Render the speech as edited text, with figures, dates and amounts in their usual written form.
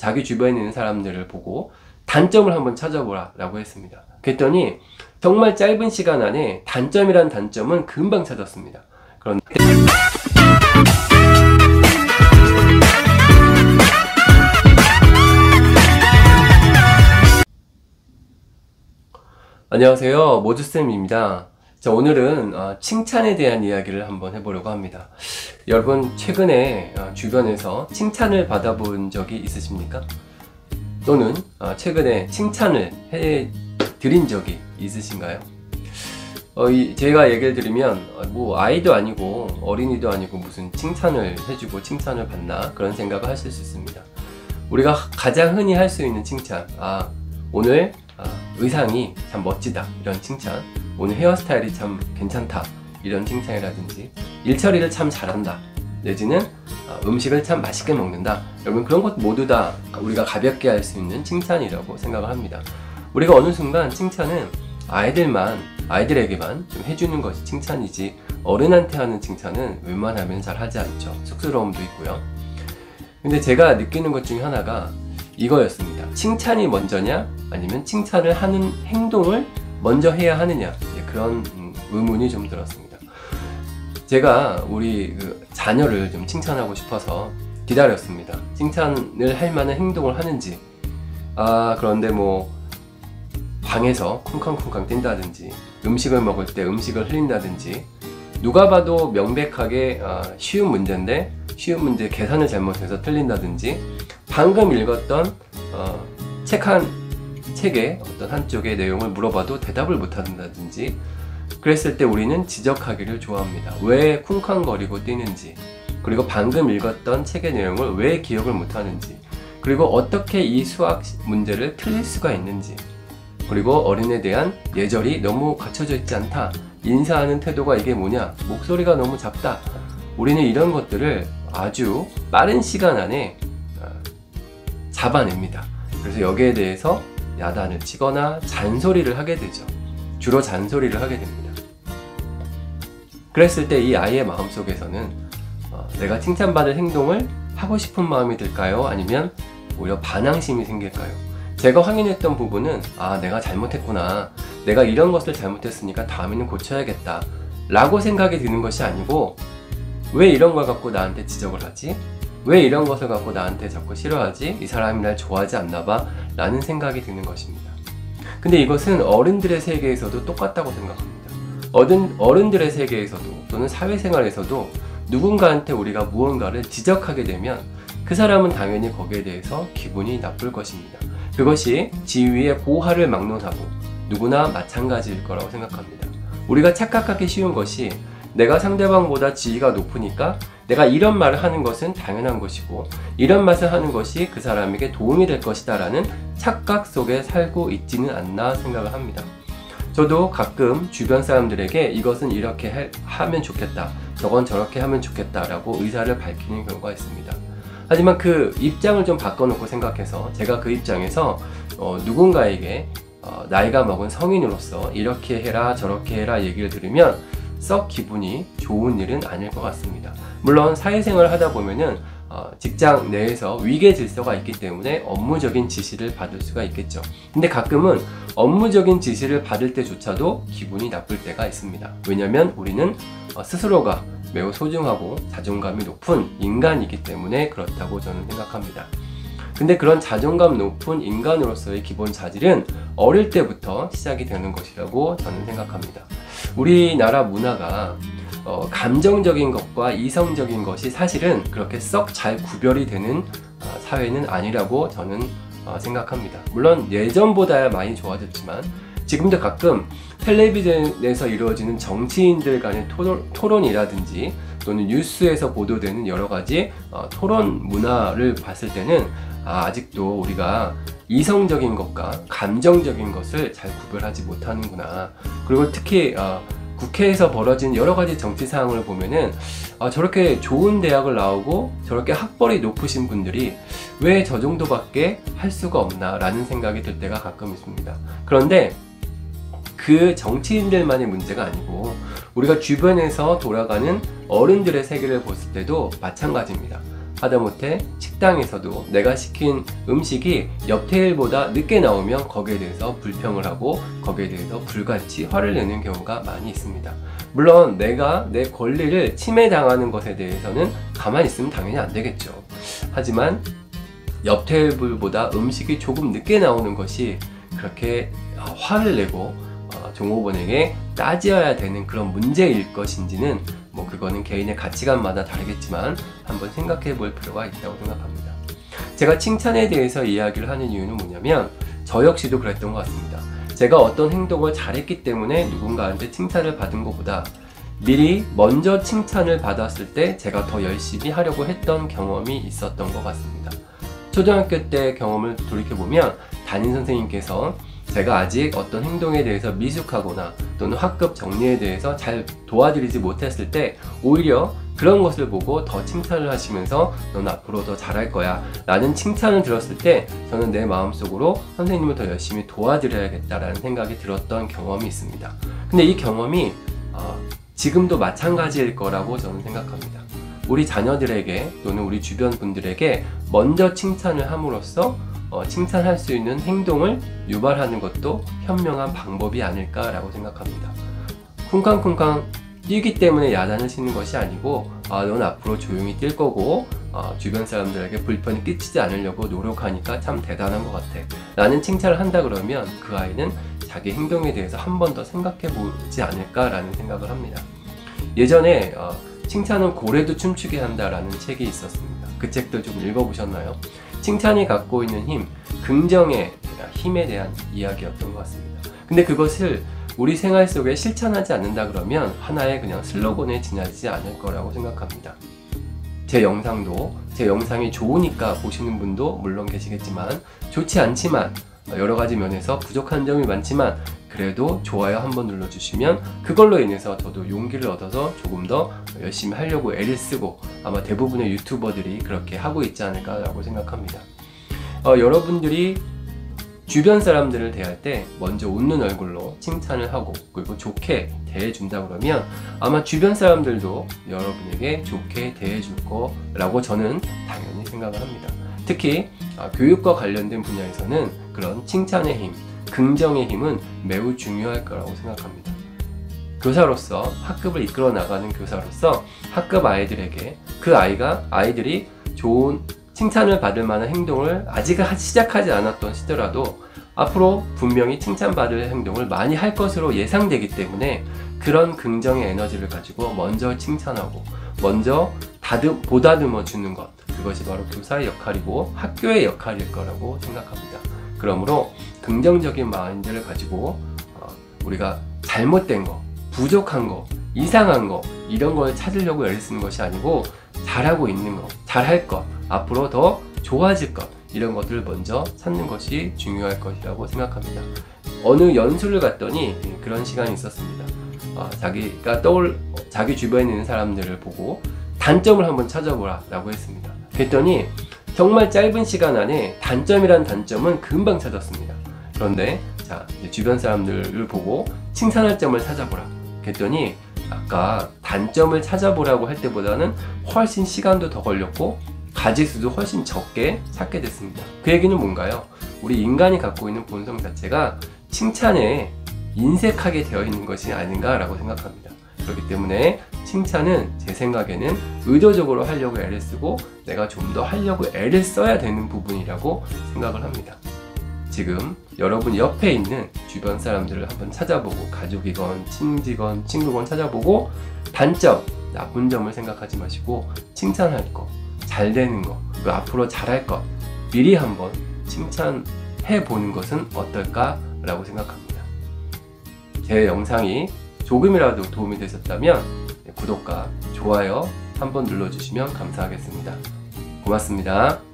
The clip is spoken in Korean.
자기 주변에 있는 사람들을 보고 단점을 한번 찾아보라 라고 했습니다. 그랬더니 정말 짧은 시간 안에 단점이란 단점은 금방 찾았습니다. 그런데 안녕하세요, 모주쌤입니다. 자, 오늘은 칭찬에 대한 이야기를 한번 해보려고 합니다. 여러분, 최근에 주변에서 칭찬을 받아본 적이 있으십니까? 또는 최근에 칭찬을 해드린 적이 있으신가요? 제가 얘기를 드리면 뭐 아이도 아니고 어린이도 아니고 무슨 칭찬을 해주고 칭찬을 받나 그런 생각을 하실 수 있습니다. 우리가 가장 흔히 할 수 있는 칭찬, 오늘 의상이 참 멋지다 이런 칭찬, 오늘 헤어스타일이 참 괜찮다 이런 칭찬이라든지, 일처리를 참 잘한다, 내지는 음식을 참 맛있게 먹는다. 여러분, 그런 것 모두 다 우리가 가볍게 할 수 있는 칭찬이라고 생각을 합니다. 우리가 어느 순간 칭찬은 아이들에게만 좀 해주는 것이 칭찬이지, 어른한테 하는 칭찬은 웬만하면 잘 하지 않죠. 쑥스러움도 있고요. 근데 제가 느끼는 것 중에 하나가 이거였습니다. 칭찬이 먼저냐 아니면 칭찬을 하는 행동을 먼저 해야 하느냐, 그런 의문이 좀 들었습니다. 제가 우리 자녀를 좀 칭찬하고 싶어서 기다렸습니다. 칭찬을 할 만한 행동을 하는지. 그런데 뭐 방에서 쿵쾅쿵쾅 뛴다든지, 음식을 먹을 때 음식을 흘린다든지, 누가 봐도 명백하게 쉬운 문제인데 쉬운 문제 계산을 잘못해서 틀린다든지, 방금 읽었던 책의 어떤 한쪽의 내용을 물어봐도 대답을 못한다든지, 그랬을 때 우리는 지적하기를 좋아합니다. 왜 쿵쾅거리고 뛰는지, 그리고 방금 읽었던 책의 내용을 왜 기억을 못하는지, 그리고 어떻게 이 수학 문제를 틀릴 수가 있는지, 그리고 어른에 대한 예절이 너무 갖춰져 있지 않다, 인사하는 태도가 이게 뭐냐, 목소리가 너무 작다. 우리는 이런 것들을 아주 빠른 시간 안에 잡아냅니다. 그래서 여기에 대해서 야단을 치거나 잔소리를 하게 되죠. 주로 잔소리를 하게 됩니다. 그랬을 때 이 아이의 마음속에서는 내가 칭찬받을 행동을 하고 싶은 마음이 들까요? 아니면 오히려 반항심이 생길까요? 제가 확인했던 부분은 내가 잘못했구나, 내가 이런 것을 잘못했으니까 다음에는 고쳐야겠다 라고 생각이 드는 것이 아니고, 왜 이런 걸 갖고 나한테 지적을 하지? 왜 이런 것을 갖고 나한테 자꾸 싫어하지? 이 사람이 날 좋아하지 않나 봐 라는 생각이 드는 것입니다. 근데 이것은 어른들의 세계에서도 똑같다고 생각합니다. 어른들의 세계에서도, 또는 사회생활에서도 누군가한테 우리가 무언가를 지적하게 되면 그 사람은 당연히 거기에 대해서 기분이 나쁠 것입니다. 그것이 지위의 고하를 막론하고 누구나 마찬가지일 거라고 생각합니다. 우리가 착각하기 쉬운 것이, 내가 상대방보다 지위가 높으니까 내가 이런 말을 하는 것은 당연한 것이고, 이런 말을 하는 것이 그 사람에게 도움이 될 것이다 라는 착각 속에 살고 있지는 않나 생각을 합니다. 저도 가끔 주변 사람들에게 이것은 이렇게 하면 좋겠다, 저건 저렇게 하면 좋겠다 라고 의사를 밝히는 경우가 있습니다. 하지만 그 입장을 좀 바꿔놓고 생각해서, 제가 그 입장에서 누군가에게 나이가 먹은 성인으로서 이렇게 해라 저렇게 해라 얘기를 들으면 썩 기분이 좋은 일은 아닐 것 같습니다. 물론 사회생활을 하다 보면은 직장 내에서 위계 질서가 있기 때문에 업무적인 지시를 받을 수가 있겠죠. 근데 가끔은 업무적인 지시를 받을 때조차도 기분이 나쁠 때가 있습니다. 왜냐면 우리는 스스로가 매우 소중하고 자존감이 높은 인간이기 때문에 그렇다고 저는 생각합니다. 근데 그런 자존감 높은 인간으로서의 기본 자질은 어릴 때부터 시작이 되는 것이라고 저는 생각합니다. 우리나라 문화가 감정적인 것과 이성적인 것이 사실은 그렇게 썩 잘 구별이 되는 사회는 아니라고 저는 생각합니다. 물론 예전보다야 많이 좋아졌지만 지금도 가끔 텔레비전에서 이루어지는 정치인들 간의 토론이라든지, 또는 뉴스에서 보도되는 여러 가지 토론 문화를 봤을 때는 아직도 우리가 이성적인 것과 감정적인 것을 잘 구별하지 못하는구나. 그리고 특히 국회에서 벌어진 여러 가지 정치 사항을 보면은 저렇게 좋은 대학을 나오고 저렇게 학벌이 높으신 분들이 왜 저 정도밖에 할 수가 없나 라는 생각이 들 때가 가끔 있습니다. 그런데 그 정치인들만의 문제가 아니고 우리가 주변에서 돌아가는 어른들의 세계를 봤을 때도 마찬가지입니다. 하다못해 식당에서도 내가 시킨 음식이 옆 테이블보다 늦게 나오면 거기에 대해서 불평을 하고 거기에 대해서 불같이 화를 내는 경우가 많이 있습니다. 물론 내가 내 권리를 침해당하는 것에 대해서는 가만히 있으면 당연히 안 되겠죠. 하지만 옆 테이블보다 음식이 조금 늦게 나오는 것이 그렇게 화를 내고 종업원에게 따져야 되는 그런 문제일 것인지는 뭐 그거는 개인의 가치관마다 다르겠지만 한번 생각해 볼 필요가 있다고 생각합니다. 제가 칭찬에 대해서 이야기를 하는 이유는 뭐냐면 저 역시도 그랬던 것 같습니다. 제가 어떤 행동을 잘했기 때문에 누군가한테 칭찬을 받은 것보다 미리 먼저 칭찬을 받았을 때 제가 더 열심히 하려고 했던 경험이 있었던 것 같습니다. 초등학교 때 경험을 돌이켜보면 담임 선생님께서 제가 아직 어떤 행동에 대해서 미숙하거나 또는 학급 정리에 대해서 잘 도와드리지 못했을 때 오히려 그런 것을 보고 더 칭찬을 하시면서 넌 앞으로 더 잘할 거야 라는 칭찬을 들었을 때 저는 내 마음속으로 선생님을 더 열심히 도와드려야겠다라는 생각이 들었던 경험이 있습니다. 근데 이 경험이 지금도 마찬가지일 거라고 저는 생각합니다. 우리 자녀들에게 또는 우리 주변 분들에게 먼저 칭찬을 함으로써 칭찬할 수 있는 행동을 유발하는 것도 현명한 방법이 아닐까라고 생각합니다. 쿵쾅쿵쾅 뛰기 때문에 야단을 치는 것이 아니고 넌 앞으로 조용히 뛸 거고 주변 사람들에게 불편이 끼치지 않으려고 노력하니까 참 대단한 것 같아 라는 칭찬을 한다 그러면 그 아이는 자기 행동에 대해서 한 번 더 생각해 보지 않을까라는 생각을 합니다. 예전에 칭찬은 고래도 춤추게 한다라는 책이 있었습니다. 그 책도 좀 읽어보셨나요? 칭찬이 갖고 있는 힘, 긍정의 힘에 대한 이야기였던 것 같습니다. 근데 그것을 우리 생활 속에 실천하지 않는다 그러면 하나의 그냥 슬로건에 지나지 않을 거라고 생각합니다. 제 영상이 좋으니까 보시는 분도 물론 계시겠지만 좋지 않지만 여러 가지 면에서 부족한 점이 많지만 그래도 좋아요 한번 눌러주시면 그걸로 인해서 저도 용기를 얻어서 조금 더 열심히 하려고 애를 쓰고 아마 대부분의 유튜버들이 그렇게 하고 있지 않을까라고 생각합니다. 여러분들이 주변 사람들을 대할 때 먼저 웃는 얼굴로 칭찬을 하고 그리고 좋게 대해준다 그러면 아마 주변 사람들도 여러분에게 좋게 대해줄 거라고 저는 당연히 생각을 합니다. 특히 교육과 관련된 분야에서는 그런 칭찬의 힘, 긍정의 힘은 매우 중요할 거라고 생각합니다. 교사로서 학급을 이끌어 나가는 교사로서 학급 아이들에게 아이들이 좋은 칭찬을 받을 만한 행동을 아직 시작하지 않았던 시더라도 앞으로 분명히 칭찬받을 행동을 많이 할 것으로 예상되기 때문에 그런 긍정의 에너지를 가지고 먼저 칭찬하고 먼저 보다듬어 주는 것, 그것이 바로 교사의 역할이고 학교의 역할일 거라고 생각합니다. 그러므로 긍정적인 마인드를 가지고 우리가 잘못된 거, 부족한 거, 이상한 거 이런 걸 찾으려고 애를 쓰는 것이 아니고 잘하고 있는 거, 잘할 것, 앞으로 더 좋아질 것 이런 것들을 먼저 찾는 것이 중요할 것이라고 생각합니다. 어느 연수를 갔더니 그런 시간이 있었습니다. 자기 주변에 있는 사람들을 보고 단점을 한번 찾아보라 라고 했습니다. 그랬더니 정말 짧은 시간 안에 단점이란 단점은 금방 찾았습니다. 그런데 이제 주변 사람들을 보고 칭찬할 점을 찾아보라 그랬더니 아까 단점을 찾아보라고 할 때보다는 훨씬 시간도 더 걸렸고 가지수도 훨씬 적게 찾게 됐습니다. 그 얘기는 뭔가요? 우리 인간이 갖고 있는 본성 자체가 칭찬에 인색하게 되어 있는 것이 아닌가라고 생각합니다. 그렇기 때문에 칭찬은 제 생각에는 의도적으로 하려고 애를 쓰고 내가 좀 더 하려고 애를 써야 되는 부분이라고 생각을 합니다. 지금 여러분 옆에 있는 주변 사람들을 한번 찾아보고 가족이건 친지건 친구건 찾아보고 단점, 나쁜 점을 생각하지 마시고 칭찬할 거, 잘 되는 거, 그리고 앞으로 잘할 것 미리 한번 칭찬해 보는 것은 어떨까라고 생각합니다. 제 영상이 조금이라도 도움이 되셨다면 구독과 좋아요 한번 눌러주시면 감사하겠습니다. 고맙습니다.